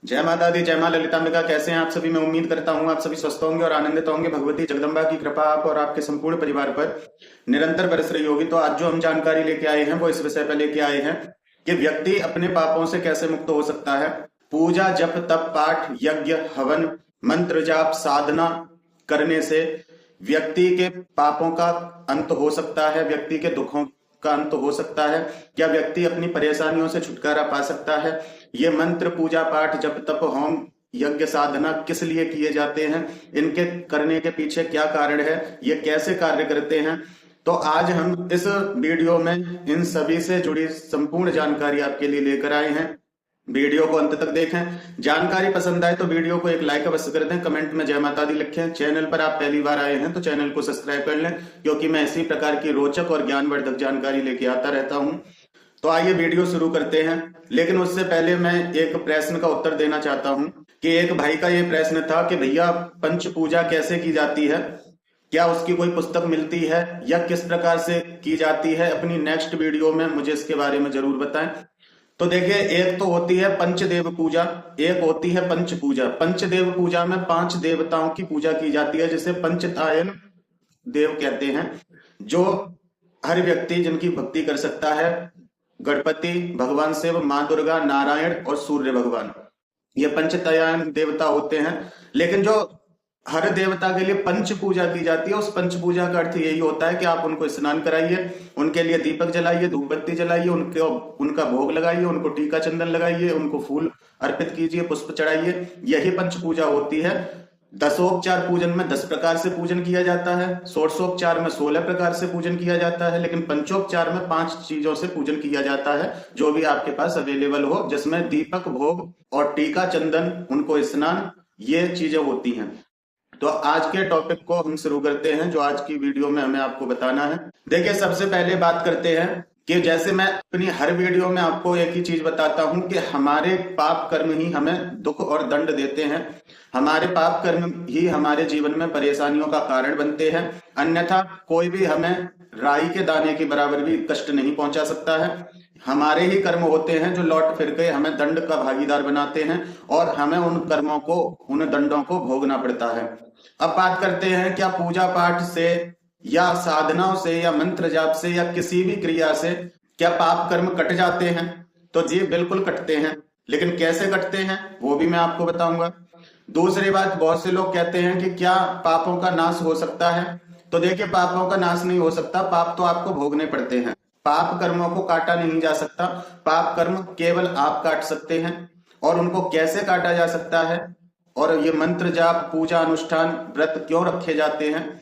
जय माता दी, जय मां ललितांबिका। कैसे हैं आप सभी? मैं उम्मीद करता हूं आप सभी स्वस्थ होंगे और आनंदित होंगे। भगवती जगदम्बा की कृपा आप और आपके संपूर्ण परिवार पर निरंतर बरस रही होगी। तो आज जो हम जानकारी लेके आए हैं वो इस विषय पर लेके आए हैं कि व्यक्ति अपने पापों से कैसे मुक्त हो सकता है। पूजा, जप, तप, पाठ, यज्ञ, हवन, मंत्र जाप, साधना करने से व्यक्ति के पापों का अंत हो सकता है, व्यक्ति के दुखों का अंत हो सकता है। क्या व्यक्ति अपनी परेशानियों से छुटकारा पा सकता है? ये मंत्र, पूजा पाठ, जप तप, होम, यज्ञ, साधना किस लिए किए जाते हैं? इनके करने के पीछे क्या कारण है? ये कैसे कार्य करते हैं? तो आज हम इस वीडियो में इन सभी से जुड़ी संपूर्ण जानकारी आपके लिए लेकर आए हैं। वीडियो को अंत तक देखें। जानकारी पसंद आए तो वीडियो को एक लाइक अवश्य कर दें। कमेंट में जय माता दी लिखें। चैनल पर आप पहली बार आए हैं तो चैनल को सब्सक्राइब कर लें, क्योंकि मैं इसी प्रकार की रोचक और ज्ञानवर्धक जानकारी लेके आता रहता हूं। तो आइए वीडियो शुरू करते हैं। लेकिन उससे पहले मैं एक प्रश्न का उत्तर देना चाहता हूं कि एक भाई का ये प्रश्न था कि भैया, पंच पूजा कैसे की जाती है? क्या उसकी कोई पुस्तक मिलती है या किस प्रकार से की जाती है? अपनी नेक्स्ट वीडियो में मुझे इसके बारे में जरूर बताएं। तो देखिए, एक तो होती है पंचदेव पूजा, एक होती है पंच पूजा। पंचदेव पूजा में 5 देवताओं की पूजा की जाती है, जिसे पंचतायन देव कहते हैं, जो हर व्यक्ति जिनकी भक्ति कर सकता है। गणपति, भगवान शिव, माँ दुर्गा, नारायण और सूर्य भगवान, ये पंचतायन देवता होते हैं। लेकिन जो हर देवता के लिए पंच पूजा की जाती है, उस पंच पूजा का अर्थ यही होता है कि आप उनको स्नान कराइए, उनके लिए दीपक जलाइए, धूप बत्ती जलाइए, उनका भोग लगाइए, उनको टीका चंदन लगाइए, उनको फूल अर्पित कीजिए, पुष्प चढ़ाइए। यही पंच पूजा होती है। दशोपचार पूजन में 10 प्रकार से पूजन किया जाता है, षोडशोपचार में 16 प्रकार से पूजन किया जाता है, लेकिन पंचोपचार में 5 चीजों से पूजन किया जाता है, जो भी आपके पास अवेलेबल हो, जिसमें दीपक, भोग और टीका चंदन, उनको स्नान, ये चीजें होती हैं। तो आज के टॉपिक को हम शुरू करते हैं, जो आज की वीडियो में हमें आपको बताना है। देखिए, सबसे पहले बात करते हैं कि जैसे मैं अपनी हर वीडियो में आपको एक ही चीज बताता हूं कि हमारे पाप कर्म ही हमें दुख और दंड देते हैं। हमारे पाप कर्म ही हमारे जीवन में परेशानियों का कारण बनते हैं। अन्यथा कोई भी हमें राई के दाने के बराबर भी कष्ट नहीं पहुंचा सकता है। हमारे ही कर्म होते हैं जो लौट फिर के हमें दंड का भागीदार बनाते हैं और हमें उन कर्मों को, उन दंडों को भोगना पड़ता है। अब बात करते हैं, क्या पूजा पाठ से या साधनाओं से या मंत्र जाप से या किसी भी क्रिया से क्या पाप कर्म कट जाते हैं? तो जी बिल्कुल कटते हैं। लेकिन कैसे कटते हैं वो भी मैं आपको बताऊंगा। दूसरी बात, बहुत से लोग कहते हैं कि क्या पापों का नाश हो सकता है? तो देखिए, पापों का नाश नहीं हो सकता। पाप तो आपको भोगने पड़ते हैं। पाप कर्मों को काटा नहीं जा सकता। पाप कर्म केवल आप काट सकते हैं। और उनको कैसे काटा जा सकता है, और ये मंत्र जाप, पूजा, अनुष्ठान, व्रत क्यों रखे जाते हैं?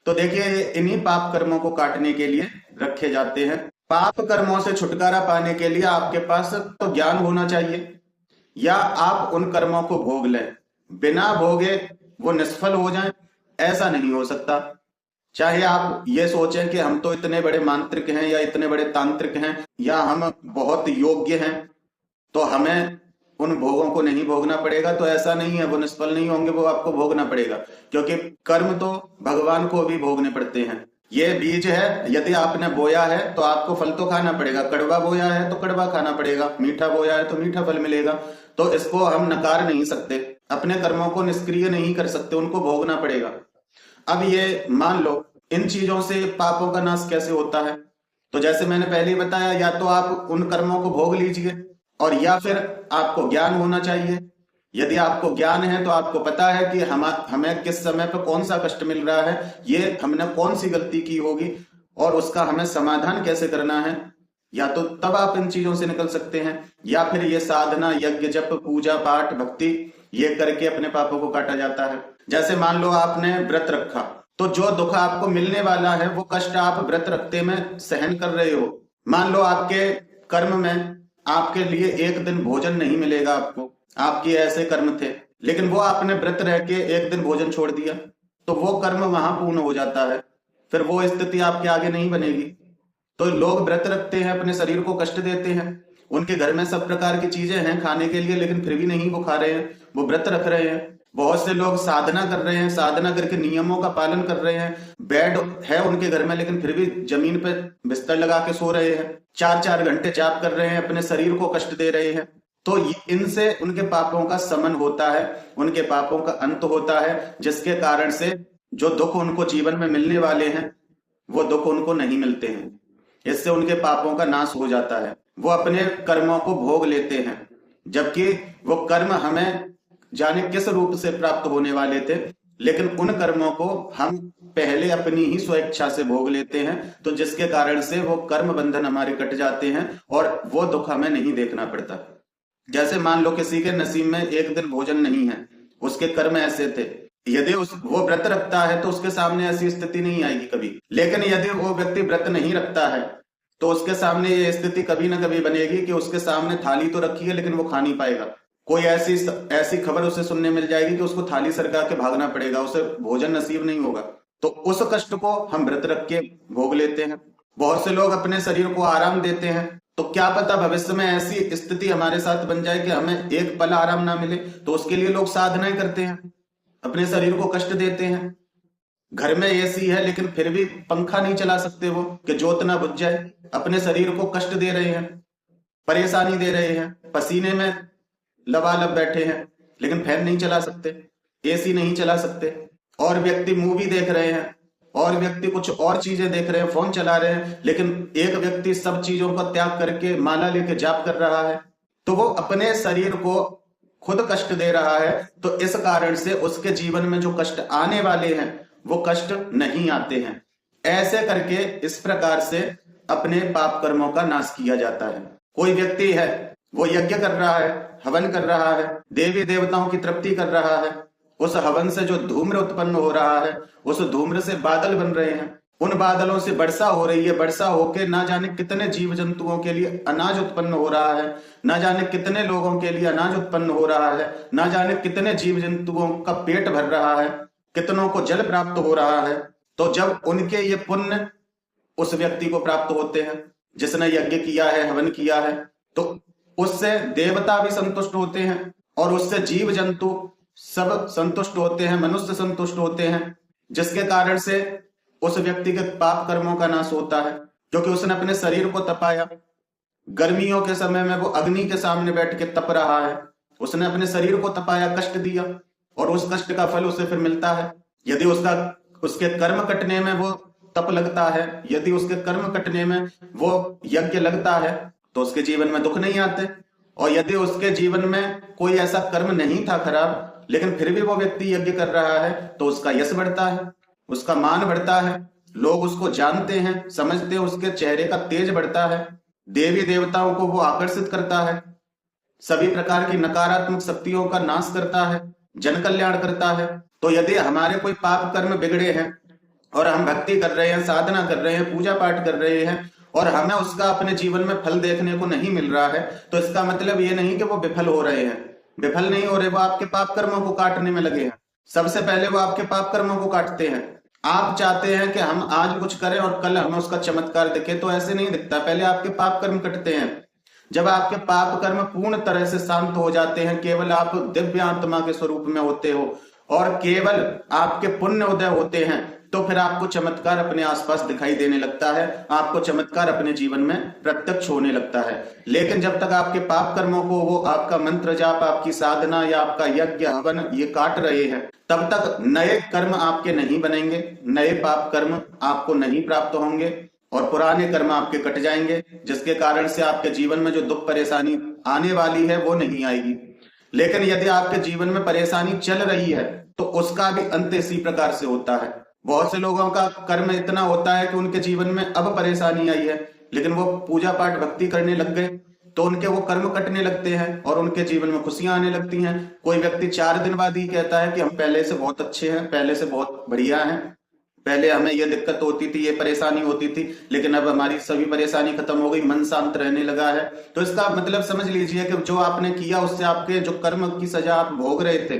तो देखिए, ये इन्हीं पाप कर्मों को काटने के लिए रखे जाते हैं। पाप कर्मों से छुटकारा पाने के लिए आपके पास तो ज्ञान होना चाहिए, या आप उन कर्मों को भोग लें। बिना भोगे वो निष्फल हो जाएं, ऐसा नहीं हो सकता। चाहे आप ये सोचें कि हम तो इतने बड़े मांत्रिक हैं या इतने बड़े तांत्रिक हैं या हम बहुत योग्य हैं, तो हमें उन भोगों को नहीं भोगना पड़ेगा, तो ऐसा नहीं है। वो निष्फल नहीं होंगे, वो आपको भोगना पड़ेगा, क्योंकि कर्म तो भगवान को भी भोगने पड़ते हैं। ये बीज है, यदि आपने बोया है तो आपको फल तो खाना पड़ेगा। कड़वा बोया है तो कड़वा खाना पड़ेगा, मीठा बोया है तो मीठा फल मिलेगा। तो इसको हम नकार नहीं सकते, अपने कर्मों को निष्क्रिय नहीं कर सकते, उनको भोगना पड़ेगा। अब ये मान लो, इन चीजों से पापों का नाश कैसे होता है? तो जैसे मैंने पहले ही बताया, या तो आप उन कर्मों को भोग लीजिए, और या फिर आपको ज्ञान होना चाहिए। यदि आपको ज्ञान है तो आपको पता है कि हमें किस समय पर कौन सा कष्ट मिल रहा है, ये हमने कौन सी गलती की होगी और उसका हमें समाधान कैसे करना है। या तो तब आप इन चीजों से निकल सकते हैं, या फिर ये साधना, यज्ञ, जप, पूजा पाठ, भक्ति, ये करके अपने पापों को काटा जाता है। जैसे मान लो आपने व्रत रखा, तो जो दुख आपको मिलने वाला है वो कष्ट आप व्रत रखते में सहन कर रहे हो। मान लो आपके कर्म में आपके लिए एक दिन भोजन नहीं मिलेगा, आपके ऐसे कर्म थे, लेकिन वो आपने व्रत रह के एक दिन भोजन छोड़ दिया, तो वो कर्म वहां पूर्ण हो जाता है। फिर वो स्थिति आपके आगे नहीं बनेगी। तो लोग व्रत रखते हैं, अपने शरीर को कष्ट देते हैं, उनके घर में सब प्रकार की चीजें हैं खाने के लिए, लेकिन फिर भी नहीं वो खा रहे हैं, वो व्रत रख रहे हैं। बहुत से लोग साधना कर रहे हैं, साधना करके नियमों का पालन कर रहे हैं, बेड है उनके घर में, लेकिन फिर भी जमीन पे बिस्तर लगा के सो रहे हैं, 4-4 घंटे जाप कर रहे हैं, अपने शरीर को कष्ट दे रहे हैं। तो इनसे उनके पापों का शमन होता है, उनके पापों का अंत होता है, जिसके कारण से जो दुख उनको जीवन में मिलने वाले हैं वो दुख उनको नहीं मिलते हैं। इससे उनके पापों का नाश हो जाता है, वो अपने कर्मों को भोग लेते हैं, जबकि वो कर्म हमें जाने किस रूप से प्राप्त होने वाले थे, लेकिन उन कर्मों को हम पहले अपनी ही स्वेच्छा से भोग लेते हैं, तो जिसके कारण से वो कर्म बंधन हमारे कट जाते हैं और वो दुख हमें नहीं देखना पड़ता। जैसे मान लो किसी के नसीब में एक दिन भोजन नहीं है, उसके कर्म ऐसे थे, यदि वो व्रत रखता है तो उसके सामने ऐसी स्थिति नहीं आएगी कभी। लेकिन यदि वो व्यक्ति व्रत नहीं रखता है तो उसके सामने ये स्थिति कभी ना कभी बनेगी कि उसके सामने थाली तो रखी है लेकिन वो खा नहीं पाएगा। कोई ऐसी खबर उसे सुनने मिल जाएगी कि उसको थाली सरका के भागना पड़ेगा, उसे भोजन नसीब नहीं होगा। तो उस कष्ट को हम व्रत रख के भोग लेते हैं। बहुत से लोग अपने शरीर को आराम देते हैं, तो क्या पता भविष्य में ऐसी स्थिति हमारे साथ बन जाए कि हमें एक पल आराम ना मिले, तो उसके लिए लोग साधनाएं करते हैं, अपने शरीर को कष्ट देते हैं। घर में एसी है लेकिन फिर भी पंखा नहीं चला सकते वो कि जोत ना बुझ जाए, अपने शरीर को कष्ट दे रहे हैं, परेशानी दे रहे हैं, पसीने में लबालब बैठे हैं लेकिन फैन नहीं चला सकते, एसी नहीं चला सकते। और व्यक्ति मूवी देख रहे हैं, और व्यक्ति कुछ और चीजें देख रहे हैं, फोन चला रहे हैं, लेकिन एक व्यक्ति सब चीजों का त्याग करके माला लेके जाप कर रहा है, तो वो अपने शरीर को खुद कष्ट दे रहा है। तो इस कारण से उसके जीवन में जो कष्ट आने वाले हैं वो कष्ट नहीं आते हैं। ऐसे करके इस प्रकार से अपने पाप कर्मों का नाश किया जाता है। कोई व्यक्ति है, वो यज्ञ कर रहा है, हवन कर रहा है, देवी देवताओं की तृप्ति कर रहा है, उस हवन से जो धूम्र उत्पन्न हो रहा है, उस धूम्र से बादल बन रहे हैं, उन बादलों से वर्षा हो रही है, वर्षा होके ना जाने कितने जीव जंतुओं के लिए अनाज उत्पन्न हो रहा है, ना जाने कितने लोगों के लिए अनाज उत्पन्न हो रहा है, ना जाने कितने जीव जंतुओं का पेट भर रहा है, कितनों को जल प्राप्त हो रहा है। तो जब उनके ये पुण्य उस व्यक्ति को प्राप्त होते हैं जिसने यज्ञ किया है, हवन किया है, तो उससे देवता भी संतुष्ट होते हैं और उससे जीव जंतु सब संतुष्ट होते हैं, मनुष्य संतुष्ट होते हैं, जिसके कारण से उस व्यक्ति के पाप कर्मों का नाश होता है, क्योंकि उसने अपने शरीर को तपाया। गर्मियों के समय में वो अग्नि के सामने बैठ के तप रहा है, उसने अपने शरीर को तपाया, कष्ट दिया, और उस कष्ट का फल उसे फिर मिलता है। यदि उसके कर्म कटने में वो तप लगता है, यदि उसके कर्म कटने में वो यज्ञ लगता है, तो उसके जीवन में दुख नहीं आते। और यदि उसके जीवन में कोई ऐसा कर्म नहीं था खराब, लेकिन फिर भी वो व्यक्ति यज्ञ कर रहा है, तो उसका यश बढ़ता है, उसका मान बढ़ता है, लोग उसको जानते हैं, समझते हैं, उसके चेहरे का तेज बढ़ता है, देवी देवताओं को वो आकर्षित करता है, सभी प्रकार की नकारात्मक शक्तियों का नाश करता है, जन कल्याण करता है। तो यदि हमारे कोई पाप कर्म बिगड़े हैं और हम भक्ति कर रहे हैं, साधना कर रहे हैं, पूजा पाठ कर रहे हैं, और हमें उसका अपने जीवन में फल देखने को नहीं मिल रहा है, तो इसका मतलब ये नहीं कि वो विफल हो रहे हैं। विफल नहीं हो रहे, वो आपके पाप कर्मों को काटने में लगे हैं। सबसे पहले वो आपके पाप कर्मों को काटते हैं। आप चाहते हैं कि हम आज कुछ करें और कल हमें उसका चमत्कार दिखे, तो ऐसे नहीं दिखता। पहले आपके पाप कर्म कटते हैं। जब आपके पाप कर्म पूर्ण तरह से शांत हो जाते हैं, केवल आप दिव्य आत्मा के स्वरूप में होते हो और केवल आपके पुण्य उदय होते हैं, तो फिर आपको चमत्कार अपने आसपास दिखाई देने लगता है, आपको चमत्कार अपने जीवन में प्रत्यक्ष होने लगता है। लेकिन जब तक आपके पाप कर्मों को वो आपका मंत्र जाप, आपकी साधना या आपका यज्ञ हवन ये काट रहे हैं, तब तक नए कर्म आपके नहीं बनेंगे, नए पाप कर्म आपको नहीं प्राप्त होंगे और पुराने कर्म आपके कट जाएंगे, जिसके कारण से आपके जीवन में जो दुख परेशानी आने वाली है वो नहीं आएगी। लेकिन यदि आपके जीवन में परेशानी चल रही है तो उसका भी अंत इसी प्रकार से होता है। बहुत से लोगों का कर्म इतना होता है कि उनके जीवन में अब परेशानी आई है, लेकिन वो पूजा पाठ भक्ति करने लग गए तो उनके वो कर्म कटने लगते हैं और उनके जीवन में खुशियां आने लगती हैं। कोई व्यक्ति 4 दिन बाद ही कहता है कि हम पहले से बहुत अच्छे हैं, पहले से बहुत बढ़िया हैं, पहले हमें ये दिक्कत होती थी, ये परेशानी होती थी, लेकिन अब हमारी सभी परेशानी खत्म हो गई, मन शांत रहने लगा है। तो इसका मतलब समझ लीजिए कि जो आपने किया उससे आपके जो कर्म की सजा आप भोग रहे थे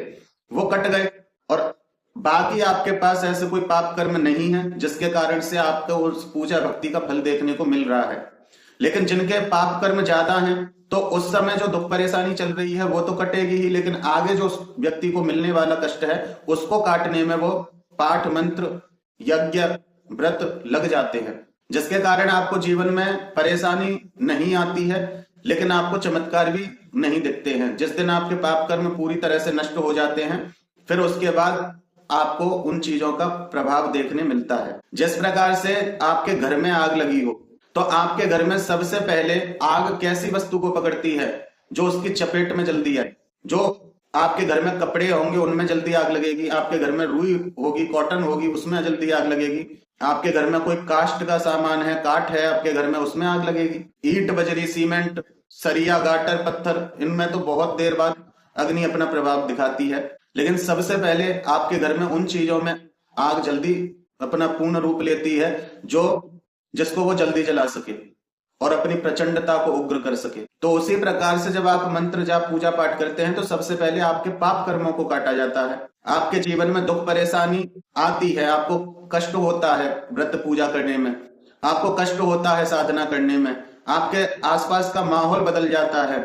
वो कट गए, और बाकी आपके पास ऐसे कोई पाप कर्म नहीं है जिसके कारण से आपको उस पूजा भक्ति का फल देखने को मिल रहा है। लेकिन जिनके पाप कर्म ज्यादा हैं तो उस समय जो दुख परेशानी चल रही है वो तो कटेगी ही, लेकिन आगे जो व्यक्ति को मिलने वाला कष्ट है उसको काटने में वो पाठ मंत्र यज्ञ व्रत लग जाते हैं, जिसके कारण आपको जीवन में परेशानी नहीं आती है, लेकिन आपको चमत्कार भी नहीं दिखते हैं। जिस दिन आपके पाप कर्म पूरी तरह से नष्ट हो जाते हैं, फिर उसके बाद आपको उन चीजों का प्रभाव देखने मिलता है। जिस प्रकार से आपके घर में आग लगी हो, तो आपके घर में सबसे पहले आग कैसी वस्तु को पकड़ती है? जो उसकी चपेट में जल्दी आए। जो आपके घर में कपड़े होंगे उनमें जल्दी आग लगेगी, आपके घर में रुई होगी, कॉटन होगी, उसमें जल्दी आग लगेगी। आपके घर में कोई काष्ठ का सामान है, काठ है आपके घर में, उसमें आग लगेगी। ईंट, बजरी, सीमेंट, सरिया, गाटर, पत्थर, इनमें तो बहुत देर बाद अग्नि अपना प्रभाव दिखाती है। लेकिन सबसे पहले आपके घर में उन चीजों में आग जल्दी अपना पूर्ण रूप लेती है जिसको वो जल्दी जला सके और अपनी प्रचंडता को उग्र कर सके। तो उसी प्रकार से जब आप मंत्र जाप पूजा पाठ करते हैं, तो सबसे पहले आपके पाप कर्मों को काटा जाता है। आपके जीवन में दुख परेशानी आती है, आपको कष्ट होता है व्रत पूजा करने में, आपको कष्ट होता है साधना करने में, आपके आसपास का माहौल बदल जाता है,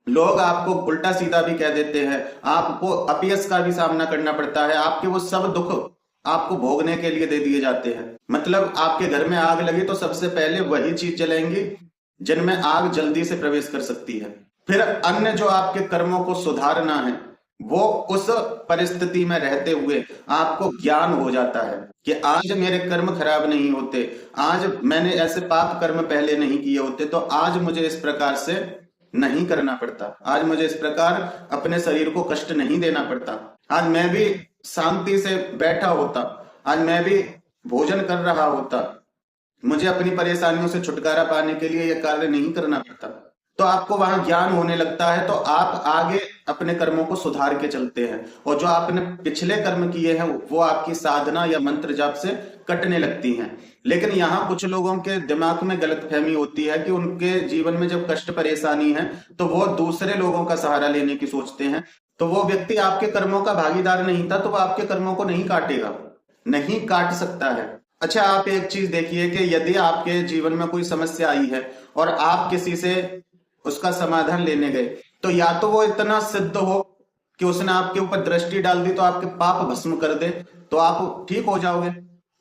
लोग आपको उल्टा सीधा भी कह देते हैं, आपको अपयश का भी सामना करना पड़ता है, आपके वो सब दुख आपको भोगने के लिए दे दिए जाते हैं। मतलब आपके घर में आग लगी तो सबसे पहले वही चीज जलेंगी जिनमें आग जल्दी से प्रवेश कर सकती है। फिर अन्य जो आपके कर्मों को सुधारना है, वो उस परिस्थिति में रहते हुए आपको ज्ञान हो जाता है कि आज मेरे कर्म खराब नहीं होते, आज मैंने ऐसे पाप कर्म पहले नहीं किए होते, तो आज मुझे इस प्रकार से नहीं करना पड़ता, आज मुझे इस प्रकार अपने शरीर को कष्ट नहीं देना पड़ता, आज मैं भी शांति से बैठा होता, आज मैं भी भोजन कर रहा होता, मुझे अपनी परेशानियों से छुटकारा पाने के लिए यह कार्य नहीं करना पड़ता। तो आपको वहां ज्ञान होने लगता है, तो आप आगे अपने कर्मों को सुधार के चलते हैं, और जो आपने पिछले कर्म किए हैं वो आपकी साधना या मंत्र जाप से कटने लगती हैं। लेकिन यहाँ कुछ लोगों के दिमाग में गलतफहमी होती है कि उनके जीवन में जब कष्ट परेशानी है तो वो दूसरे लोगों का सहारा लेने की सोचते हैं। तो वो व्यक्ति आपके कर्मों का भागीदार नहीं था, तो वो आपके कर्मों को नहीं काटेगा, नहीं काट सकता है। अच्छा, आप एक चीज देखिए कि यदि आपके जीवन में कोई समस्या आई है और आप किसी से उसका समाधान लेने गए, तो या तो वो इतना सिद्ध हो कि उसने आपके ऊपर दृष्टि डाल दी तो आपके पाप भस्म कर दे, तो आप ठीक हो जाओगे,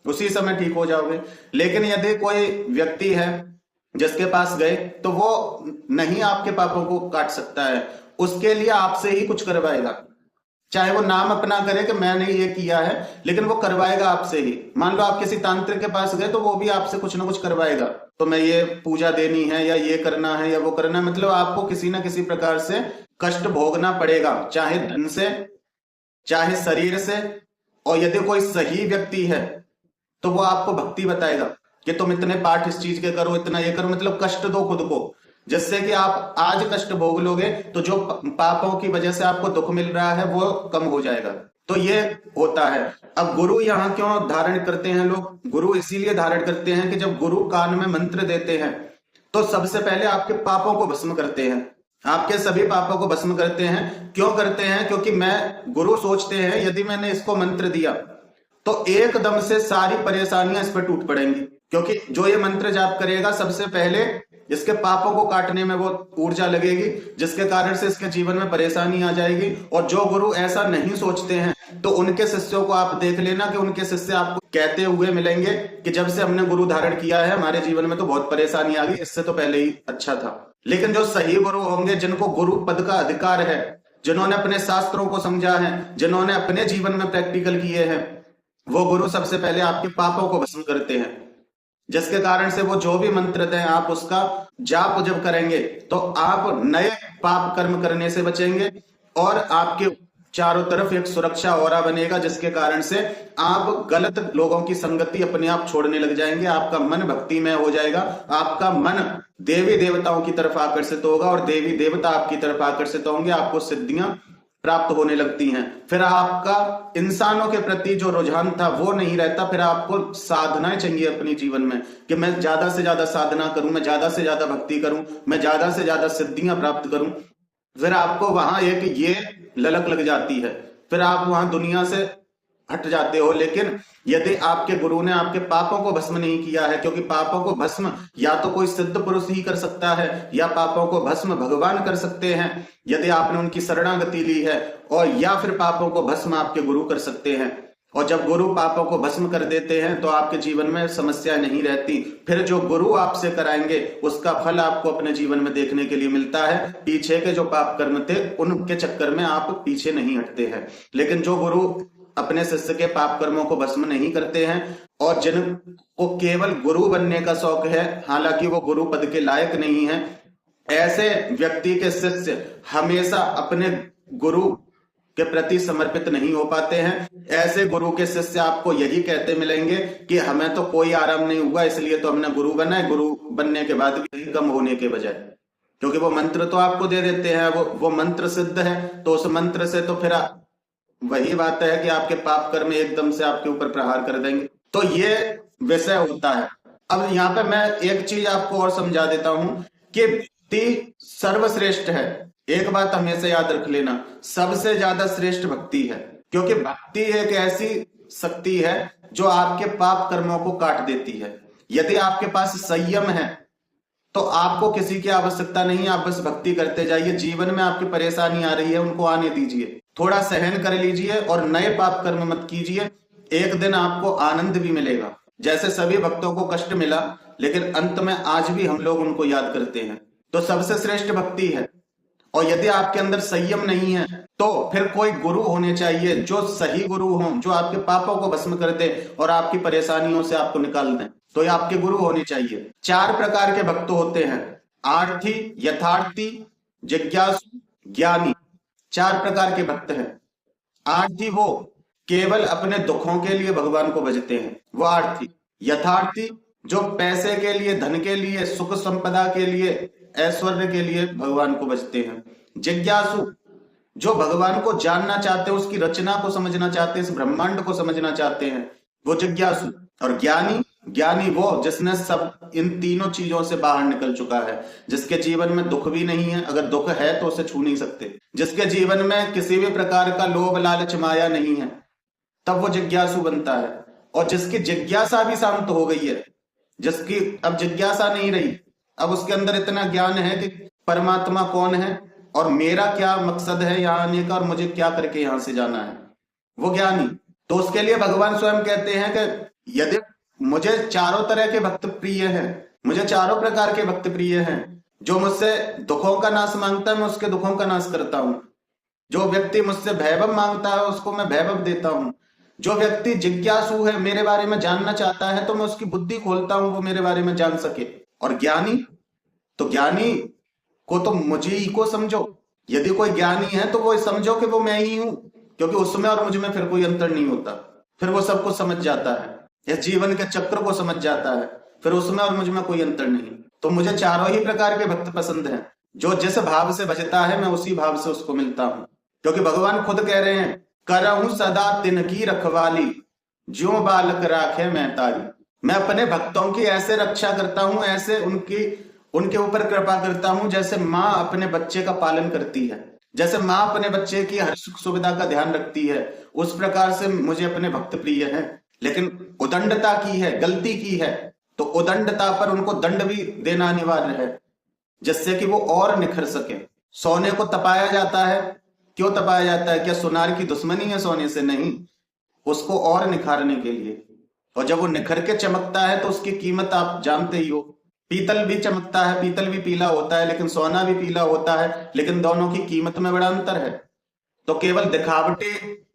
उसी समय ठीक हो जाओगे। लेकिन यदि कोई व्यक्ति है जिसके पास गए तो वो नहीं आपके पापों को काट सकता है, उसके लिए आपसे ही कुछ करवाएगा, चाहे वो नाम अपना करे कि मैंने ये किया है, लेकिन वो करवाएगा आपसे ही। मान लो आप किसी तांत्रिक के पास गए तो वो भी आपसे कुछ ना कुछ करवाएगा, तो मैं ये पूजा देनी है या ये करना है या वो करना है, मतलब आपको किसी ना किसी प्रकार से कष्ट भोगना पड़ेगा, चाहे धन से, चाहे शरीर से। और यदि कोई सही व्यक्ति है तो वो आपको भक्ति बताएगा कि तुम इतने पाठ इस चीज के करो, इतना ये करो, मतलब कष्ट दो खुद को, जिससे कि आप आज कष्ट भोग लोगे तो जो पापों की वजह से आपको दुख मिल रहा है वो कम हो जाएगा। तो ये होता है। अब गुरु यहाँ क्यों धारण करते हैं लोग? गुरु इसीलिए धारण करते हैं कि जब गुरु कान में मंत्र देते हैं तो सबसे पहले आपके पापों को भस्म करते हैं, आपके सभी पापों को भस्म करते हैं। क्यों करते हैं? क्योंकि गुरु सोचते हैं यदि मैंने इसको मंत्र दिया तो एकदम से सारी परेशानियां इस पर टूट पड़ेंगी, क्योंकि जो ये मंत्र जाप करेगा सबसे पहले इसके पापों को काटने में वो ऊर्जा लगेगी, जिसके कारण से इसके जीवन में परेशानी आ जाएगी। और जो गुरु ऐसा नहीं सोचते हैं तो उनके शिष्यों को आप देख लेना कि उनके शिष्य आपको कहते हुए मिलेंगे कि जब से हमने गुरु धारण किया है हमारे जीवन में तो बहुत परेशानी आ गई, इससे तो पहले ही अच्छा था। लेकिन जो सही गुरु होंगे, जिनको गुरु पद का अधिकार है, जिन्होंने अपने शास्त्रों को समझा है, जिन्होंने अपने जीवन में प्रैक्टिकल किए हैं, वो गुरु सबसे पहले आपके पापों को भस्म करते हैं, जिसके कारण से वो जो भी मंत्र दें आप उसका जाप जब करेंगे तो आप नए पाप कर्म करने से बचेंगे और आपके चारों तरफ एक सुरक्षा औरा बनेगा, जिसके कारण से आप गलत लोगों की संगति अपने आप छोड़ने लग जाएंगे, आपका मन भक्तिमय हो जाएगा, आपका मन देवी देवताओं की तरफ आकर्षित होगा और देवी देवता आपकी तरफ आकर्षित होंगे, आपको सिद्धियां प्राप्त होने लगती हैं। फिर आपका इंसानों के प्रति जो रुझान था वो नहीं रहता, फिर आपको साधनाएं चाहिए अपने जीवन में कि मैं ज्यादा से ज्यादा साधना करूं, मैं ज्यादा से ज्यादा भक्ति करूं, मैं ज्यादा से ज्यादा सिद्धियां प्राप्त करूं। फिर आपको वहां एक ये ललक लग जाती है, फिर आप वहां दुनिया से हट जाते हो। लेकिन यदि आपके गुरु ने आपके पापों को भस्म नहीं किया है, क्योंकि पापों को भस्म या तो कोई सिद्ध पुरुष ही कर सकता है या पापों को भस्म भगवान कर सकते हैं यदि आपने उनकी शरणागति ली है, और या फिर पापों को भस्म आपके गुरु कर सकते हैं। और जब गुरु पापों को भस्म कर देते हैं तो आपके जीवन में समस्या नहीं रहती। फिर जो गुरु आपसे कराएंगे उसका फल आपको अपने जीवन में देखने के लिए मिलता है। पीछे के जो पाप कर्म थे उनके चक्कर में आप पीछे नहीं हटते हैं। लेकिन जो गुरु अपने शिष्य के पाप कर्मों को भस्म नहीं करते हैं और जिनको केवल गुरु बनने का शौक है, हालांकि वो गुरु पद के लायक नहीं है, ऐसे व्यक्ति के शिष्य हमेशा अपने गुरु के प्रति समर्पित नहीं हो पाते हैं। ऐसे गुरु के शिष्य आपको यही कहते मिलेंगे कि हमें तो कोई आराम नहीं हुआ, इसलिए तो हमने गुरु बना है, गुरु बनने के बाद भी कम होने के बजाय, क्योंकि वो मंत्र तो आपको दे देते हैं, वो मंत्र सिद्ध है, तो उस मंत्र से तो फिर वही बात है कि आपके पाप कर्म एकदम से आपके ऊपर प्रहार कर देंगे। तो ये विषय होता है। अब यहाँ पे मैं एक चीज आपको और समझा देता हूं कि भक्ति सर्वश्रेष्ठ है। एक बात हमेशा याद रख लेना, सबसे ज्यादा श्रेष्ठ भक्ति है, क्योंकि भक्ति एक ऐसी शक्ति है जो आपके पाप कर्मों को काट देती है। यदि आपके पास संयम है तो आपको किसी की आवश्यकता नहीं है, आप बस भक्ति करते जाइए। जीवन में आपकी परेशानी आ रही है, उनको आने दीजिए, थोड़ा सहन कर लीजिए और नए पाप कर्म मत कीजिए। एक दिन आपको आनंद भी मिलेगा। जैसे सभी भक्तों को कष्ट मिला, लेकिन अंत में आज भी हम लोग उनको याद करते हैं। तो सबसे श्रेष्ठ भक्ति है। और यदि आपके अंदर संयम नहीं है तो फिर कोई गुरु होने चाहिए जो सही गुरु हो, जो आपके पापों को भस्म कर दे और आपकी परेशानियों से आपको निकाल दें, तो ये आपके गुरु होने चाहिए। 4 प्रकार के भक्त होते हैं, आर्थी, यथार्थी, जिज्ञासु, ज्ञानी। 4 प्रकार के भक्त हैं। आर्थी वो केवल अपने दुखों के लिए भगवान को भजते हैं, वो आर्थी। यथार्थी जो पैसे के लिए, धन के लिए, सुख संपदा के लिए, ऐश्वर्य के लिए भगवान को भजते हैं। जिज्ञासु जो भगवान को जानना चाहते हैं, उसकी रचना को समझना चाहते हैं, इस ब्रह्मांड को समझना चाहते हैं, वो जिज्ञासु। और ज्ञानी, ज्ञानी वो जिसने सब इन तीनों चीजों से बाहर निकल चुका है, जिसके जीवन में दुख भी नहीं है, अगर दुख है तो उसे छू नहीं सकते, जिसके जीवन में किसी भी प्रकार का लोभ लालच माया नहीं है, तब वो जिज्ञासु बनता है। और जिसकी जिज्ञासा भी शांत हो गई है, जिसकी अब जिज्ञासा नहीं रही, अब उसके अंदर इतना ज्ञान है कि परमात्मा कौन है और मेरा क्या मकसद है यहाँ आने का और मुझे क्या करके यहां से जाना है, वो ज्ञानी। तो उसके लिए भगवान स्वयं कहते हैं कि यदि मुझे चारों तरह के भक्त प्रिय हैं, मुझे चारों प्रकार के भक्त प्रिय हैं, जो मुझसे दुखों का नाश मांगता है मैं उसके दुखों का नाश करता हूं, जो व्यक्ति मुझसे वैभव मांगता है उसको मैं वैभव देता हूं, जो व्यक्ति जिज्ञासु है, मेरे बारे में जानना चाहता है, तो मैं उसकी बुद्धि खोलता हूं, वो मेरे बारे में जान सके। और ज्ञानी, तो ज्ञानी को तो मुझे ही को समझो। यदि कोई ज्ञानी है तो वो समझो कि वो मैं ही हूं, क्योंकि उसमें और मुझ में फिर कोई अंतर नहीं होता। फिर वो सबको समझ जाता है, इस जीवन के चक्र को समझ जाता है, फिर उसमें और मुझ में कोई अंतर नहीं। तो मुझे चारों ही प्रकार के भक्त पसंद हैं। जो जिस भाव से भजता है मैं उसी भाव से उसको मिलता हूं, क्योंकि भगवान खुद कह रहे हैं, करहूं सदा तिनकी रखवाली, ज्यों बालक राखे मैं तारी। मैं अपने भक्तों की ऐसे रक्षा करता हूं, ऐसे उनके ऊपर कृपा करता हूं, जैसे माँ अपने बच्चे का पालन करती है, जैसे माँ अपने बच्चे की हर सुख सुविधा का ध्यान रखती है, उस प्रकार से मुझे अपने भक्त प्रिय हैं। लेकिन उदंडता की है, गलती की है, तो उदंडता पर उनको दंड भी देना अनिवार्य है, जिससे कि वो और निखर सके। सोने को तपाया जाता है, क्यों तपाया जाता है? क्या सुनार की दुश्मनी है सोने से? नहीं, उसको और निखारने के लिए। और जब वो निखर के चमकता है तो उसकी कीमत आप जानते ही हो। पीतल भी चमकता है, पीतल भी पीला होता है, लेकिन सोना भी पीला होता है, लेकिन दोनों की कीमत में बड़ा अंतर है। तो केवल दिखावटी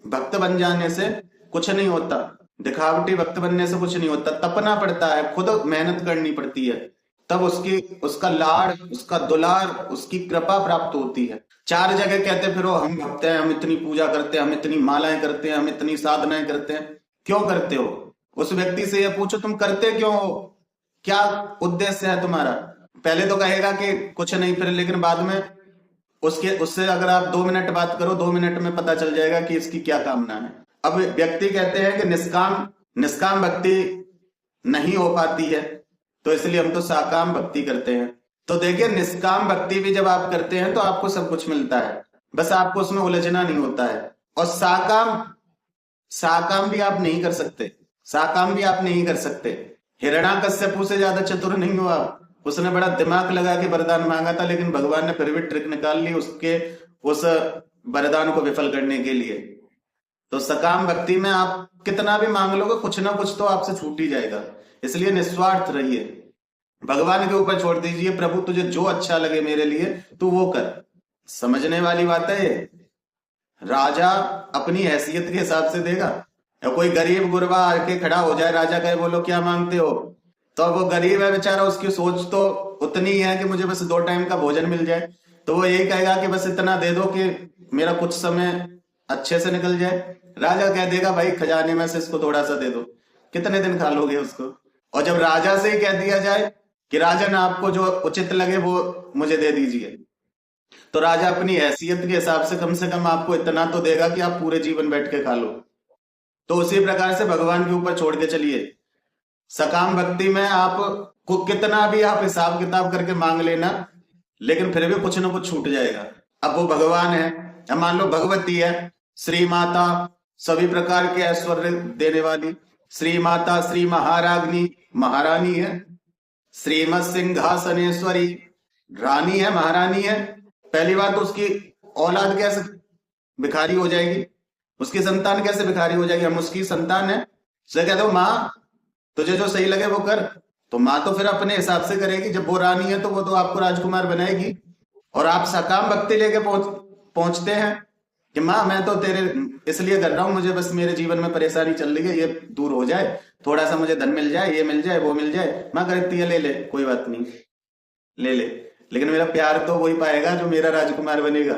भक्त बन जाने से कुछ नहीं होता, दिखावटी भक्त बनने से कुछ नहीं होता। तपना पड़ता है, खुद मेहनत करनी पड़ती है, तब उसका लाड़, उसका दुलार, उसकी कृपा प्राप्त होती है। 4 जगह कहते फिर हम भक्त हैं, हम इतनी पूजा करते हैं, हम इतनी मालाएं करते हैं, हम इतनी साधनाएं करते हैं। क्यों करते हो? उस व्यक्ति से यह पूछो, तुम करते क्यों हो, क्या उद्देश्य है तुम्हारा? पहले तो कहेगा कि कुछ नहीं, फिर लेकिन बाद में उससे अगर आप 2 मिनट बात करो, 2 मिनट में पता चल जाएगा कि इसकी क्या कामना है। अब व्यक्ति कहते हैं कि निष्काम भक्ति नहीं हो पाती है, तो इसलिए हम तो साकाम भक्ति करते हैं। तो देखिए, निष्काम भक्ति भी जब आप करते हैं तो आपको सब कुछ मिलता है, बस आपको उसमें उलझना नहीं होता है। और साकाम भी आप नहीं कर सकते, साकाम भी आप नहीं कर सकते। हिरण्याकश्यपु से ज्यादा चतुर नहीं हो आप। उसने बड़ा दिमाग लगा के वरदान मांगा था, लेकिन भगवान ने फिर भी ट्रिक निकाल ली उसके उस वरदान को विफल करने के लिए। तो सकाम भक्ति में आप कितना भी मांग लोगे, कुछ ना कुछ तो आपसे छूट ही जाएगा। इसलिए निस्वार्थ रहिए, भगवान के ऊपर छोड़ दीजिए, प्रभु तुझे जो अच्छा लगे मेरे लिए तू वो कर। समझने वाली बात है ये। राजा अपनी हैसियत के हिसाब से देगा, या कोई गरीब गुरबा आके खड़ा हो जाए, राजा कहे बोलो क्या मांगते हो, तो वो गरीब है बेचारा, उसकी सोच तो उतनी ही है कि मुझे बस 2 टाइम का भोजन मिल जाए, तो वो यही कहेगा कि बस इतना दे दो कि मेरा कुछ समय अच्छे से निकल जाए। राजा कह देगा भाई खजाने में से इसको थोड़ा सा दे दो, कितने दिन खा लोगे उसको। और जब राजा से ही कह दिया जाए कि राजन आपको जो उचित लगे वो मुझे दे दीजिए, तो राजा अपनी हैसियत के हिसाब से कम आपको इतना तो देगा कि आप पूरे जीवन बैठ के खा लो। तो उसी प्रकार से भगवान के ऊपर छोड़ के चलिए। सकाम भक्ति में आप को कितना भी आप हिसाब किताब करके मांग लेना, लेकिन फिर भी कुछ ना कुछ छूट जाएगा। अब वो भगवान है, अब मान लो भगवती है, श्री माता, सभी प्रकार के ऐश्वर्य देने वाली श्री माता, श्री महाराग्नि, महारानी है, श्रीमत सिंहासनेश्वरी, रानी है, महारानी है। पहली बात तो उसकी औलाद कैसे भिखारी हो जाएगी, उसकी संतान कैसे भिखारी हो जाएगी, हम उसकी संतान है। उससे कहते हो माँ तुझे जो सही लगे वो कर, तो माँ तो फिर अपने हिसाब से करेगी, जब वो रानी है तो वो तो आपको राजकुमार बनाएगी। और आप सकाम भक्ति लेके पहुंचते हैं कि माँ मैं तो तेरे इसलिए कर रहा हूं, मुझे बस मेरे जीवन में परेशानी चल रही है, ये दूर हो जाए, थोड़ा सा मुझे धन मिल जाए, ये मिल जाए, वो मिल जाए। माँ कहती है ले ले कोई बात नहीं, ले ले, लेकिन मेरा प्यार तो वही पाएगा जो मेरा राजकुमार बनेगा।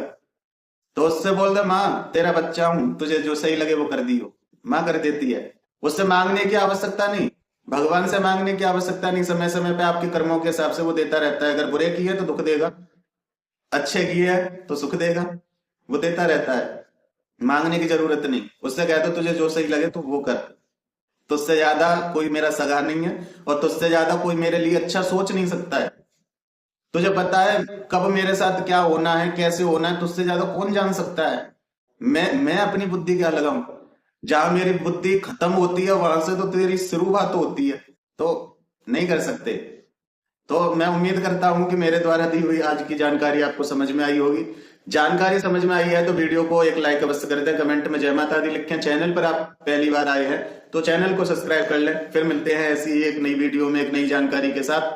तो उससे बोल दे माँ तेरा बच्चा हूं, तुझे जो सही लगे वो कर दियो, माँ कर देती है। उससे मांगने की आवश्यकता नहीं, भगवान से मांगने की आवश्यकता नहीं। समय समय पे आपके कर्मों के हिसाब से वो देता रहता है। अगर बुरे किए तो दुख देगा, अच्छे किए तो सुख देगा, वो देता रहता है। मांगने की जरूरत नहीं, उससे कहते तुझे जो सही लगे तो वो कर। तुझसे ज्यादा कोई मेरा सगा नहीं है, और तुझसे ज्यादा कोई मेरे लिए अच्छा सोच नहीं सकता है। तुझे पता है कब मेरे साथ क्या होना है, कैसे होना है, तुझसे ज्यादा कौन जान सकता है। मैं अपनी बुद्धि क्या लगाऊं, जहां मेरी बुद्धि खत्म होती है वहां से तो तेरी शुरुआत होती है, तो नहीं कर सकते। तो मैं उम्मीद करता हूं कि मेरे द्वारा दी हुई आज की जानकारी आपको समझ में आई होगी। जानकारी समझ में आई है तो वीडियो को एक लाइक अवश्य कर दें, कमेंट में जय माता दी लिखें। चैनल पर आप पहली बार आए हैं तो चैनल को सब्सक्राइब कर लें। फिर मिलते हैं ऐसी ही एक नई वीडियो में एक नई जानकारी के साथ।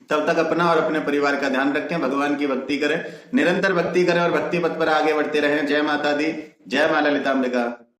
तब तक अपना और अपने परिवार का ध्यान रखें, भगवान की भक्ति करें, निरंतर भक्ति करें और भक्ति पथ पर आगे बढ़ते रहें। जय माता दी, जय मां ललितांबिका।